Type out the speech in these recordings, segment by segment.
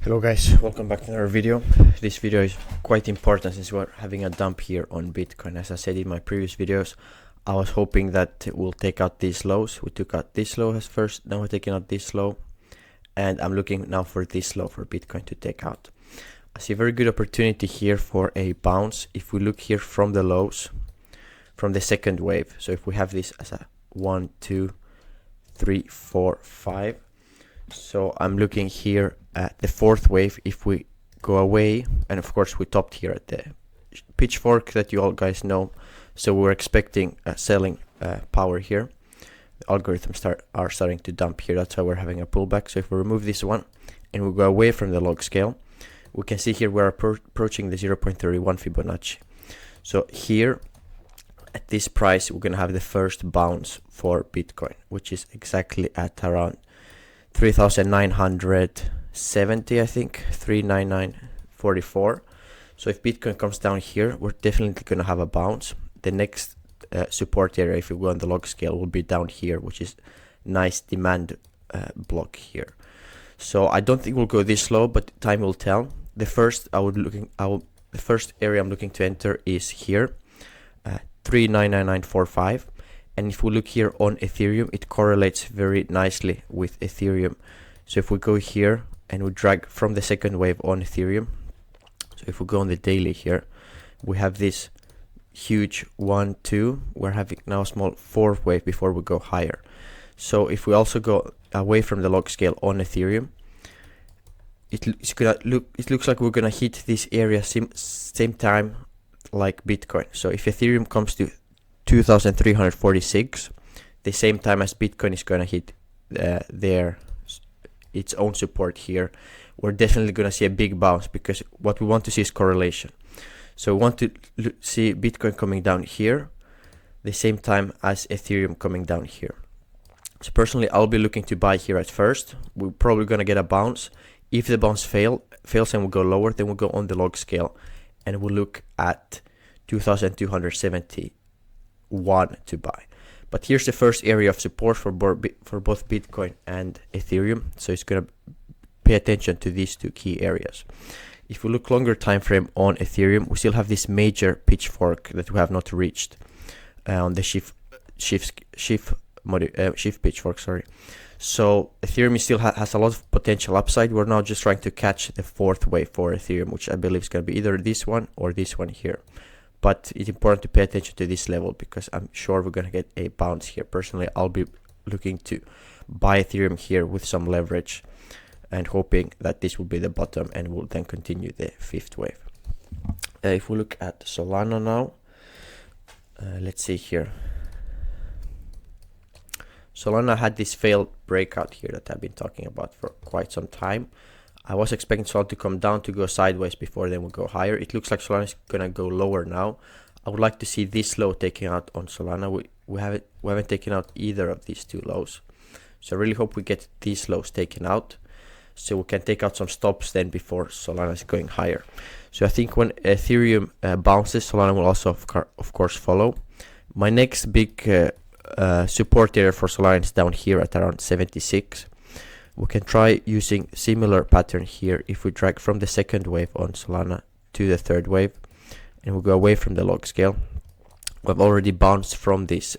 Hello guys, welcome back to another video. This video is quite important since we're having a dump here on Bitcoin. As I said in my previous videos, I was hoping that we'll take out these lows. We took out this low as first, now we're taking out this low, and I'm looking now for this low for Bitcoin to take out. I see a very good opportunity here for a bounce. If we look here from the lows, from the second wave, so if we have this as a 1, 2, 3, 4, 5, so I'm looking here at the fourth wave. If we go away, and of course we topped here at the Pitchfork that you all guys know, so we're expecting selling power here. The algorithms are starting to dump here, that's why we're having a pullback. So if we remove this one and we go away from the log scale, we can see here we're approaching the 0.31 Fibonacci. So here at this price we're gonna have the first bounce for Bitcoin, which is exactly at around 3,970, I think, 399.44. So if Bitcoin comes down here, we're definitely going to have a bounce. The next support area, if you go on the log scale, will be down here, which is nice demand block here. So I don't think we'll go this low, but time will tell. The first area I'm looking to enter is here, 3,999.45. And if we look here on Ethereum, it correlates very nicely with Ethereum. So if we go here and we drag from the second wave on Ethereum, so if we go on the daily here, we have this huge 1, 2, we're having now a small fourth wave before we go higher. So if we also go away from the log scale on Ethereum, it looks like we're gonna hit this area same time like Bitcoin. So if Ethereum comes to 2,346, the same time as Bitcoin is going to hit its own support here, we're definitely going to see a big bounce, because what we want to see is correlation. So we want to see Bitcoin coming down here the same time as Ethereum coming down here. So personally, I'll be looking to buy here at first. We're probably going to get a bounce. If the bounce fails and we go lower, then we'll go on the log scale and we'll look at 2,271 to buy. But here's the first area of support for both Bitcoin and Ethereum, so it's going to pay attention to these two key areas. If we look longer time frame on Ethereum, we still have this major pitchfork that we have not reached on the shift pitchfork, sorry. So Ethereum still has a lot of potential upside. We're now just trying to catch the fourth wave for Ethereum, which I believe is going to be either this one or this one here. But it's important to pay attention to this level, because I'm sure we're going to get a bounce here. Personally, I'll be looking to buy Ethereum here with some leverage and hoping that this will be the bottom and we'll then continue the fifth wave. If we look at Solana now, let's see here. Solana had this failed breakout here that I've been talking about for quite some time. I was expecting Solana to come down to go sideways before then we'll go higher. It looks like Solana is gonna go lower now. I would like to see this low taken out on Solana. We haven't taken out either of these two lows, so I really hope we get these lows taken out, so we can take out some stops then before Solana is going higher. So I think when Ethereum bounces, Solana will also of course follow. My next big support area for Solana is down here at around 76. We can try using similar pattern here if we drag from the second wave on Solana to the third wave and we'll go away from the log scale. We've already bounced from this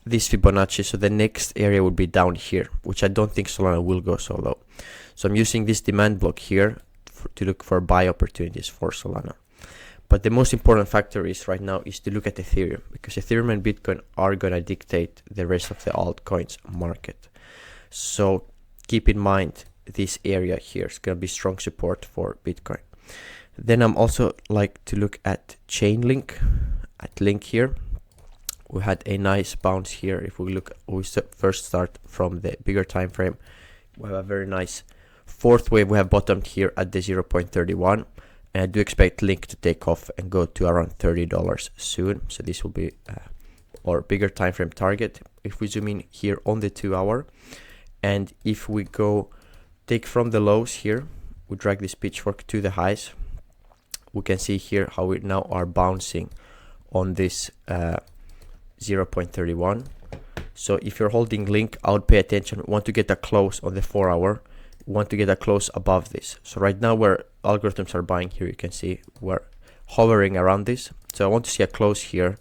Fibonacci, so the next area would be down here, which I don't think Solana will go so low. So I'm using this demand block here to look for buy opportunities for Solana. But the most important factor is right now is to look at Ethereum, because Ethereum and Bitcoin are going to dictate the rest of the altcoins market. So keep in mind this area here is going to be strong support for Bitcoin. Then I'm also like to look at Chainlink, at Link here. We had a nice bounce here. If we first start from the bigger time frame, we have a very nice fourth wave. We have bottomed here at the 0.31. And I do expect Link to take off and go to around $30 soon. So this will be our bigger time frame target. If we zoom in here on the 2 hour, and if we go take from the lows here, we drag this pitchfork to the highs, we can see here how we now are bouncing on this 0.31. So if you're holding Link, I would pay attention. We want to get a close on the 4 hour we want to get a close above this. So right now where algorithms are buying here, you can see we're hovering around this. So I want to see a close here,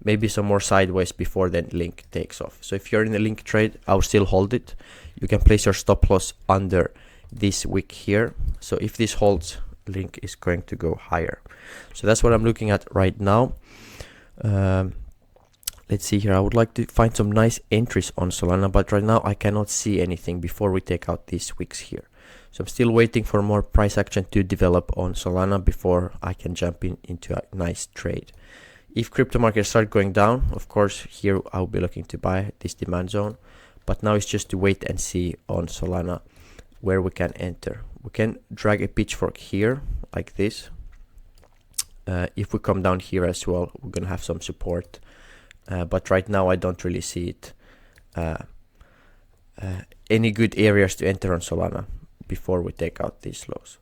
maybe some more sideways before then Link takes off. So if you're in the Link trade, I'll still hold it. You can place your stop loss under this wick here. So if this holds, Link is going to go higher. So that's what I'm looking at right now. Let's see here. I would like to find some nice entries on Solana, but right now I cannot see anything before we take out these wicks here. So I'm still waiting for more price action to develop on Solana before I can jump into a nice trade. If crypto markets start going down, of course, here I'll be looking to buy this demand zone. But now it's just to wait and see on Solana where we can enter. We can drag a pitchfork here like this. If we come down here as well, we're going to have some support. But right now I don't really see it any good areas to enter on Solana before we take out these lows.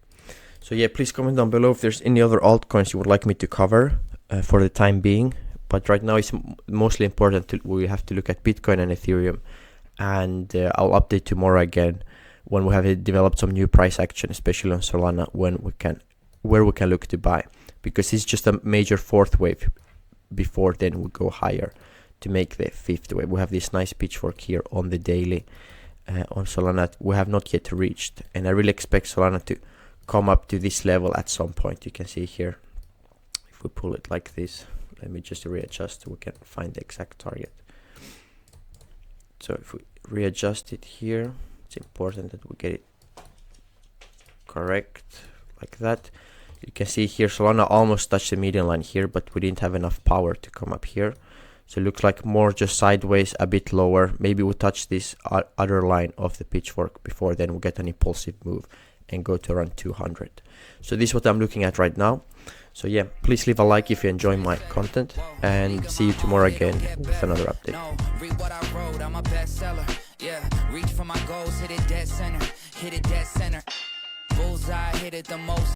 So yeah, please comment down below if there's any other altcoins you would like me to cover for the time being. But right now it's mostly important we have to look at Bitcoin and Ethereum, and I'll update tomorrow again when we have developed some new price action, especially on Solana, where we can look to buy, because it's just a major fourth wave before then we go higher to make the fifth wave. We have this nice pitchfork here on the daily on Solana we have not yet reached, and I really expect Solana to come up to this level at some point. You can see here, if we pull it like this, let me just readjust so we can find the exact target. So if we readjust it here, it's important that we get it correct like that. You can see here Solana almost touched the median line here, but we didn't have enough power to come up here. So it looks like more just sideways, a bit lower. Maybe we'll touch this other line of the pitchfork before then we'll get an impulsive move and go to around 200. So this is what I'm looking at right now. So yeah, please leave a like if you enjoy my content, and see you tomorrow again with another update. Read what I wrote, I'm a bestseller. Yeah, reach for my goals, hit it dead center. Bullseye, hit it the most.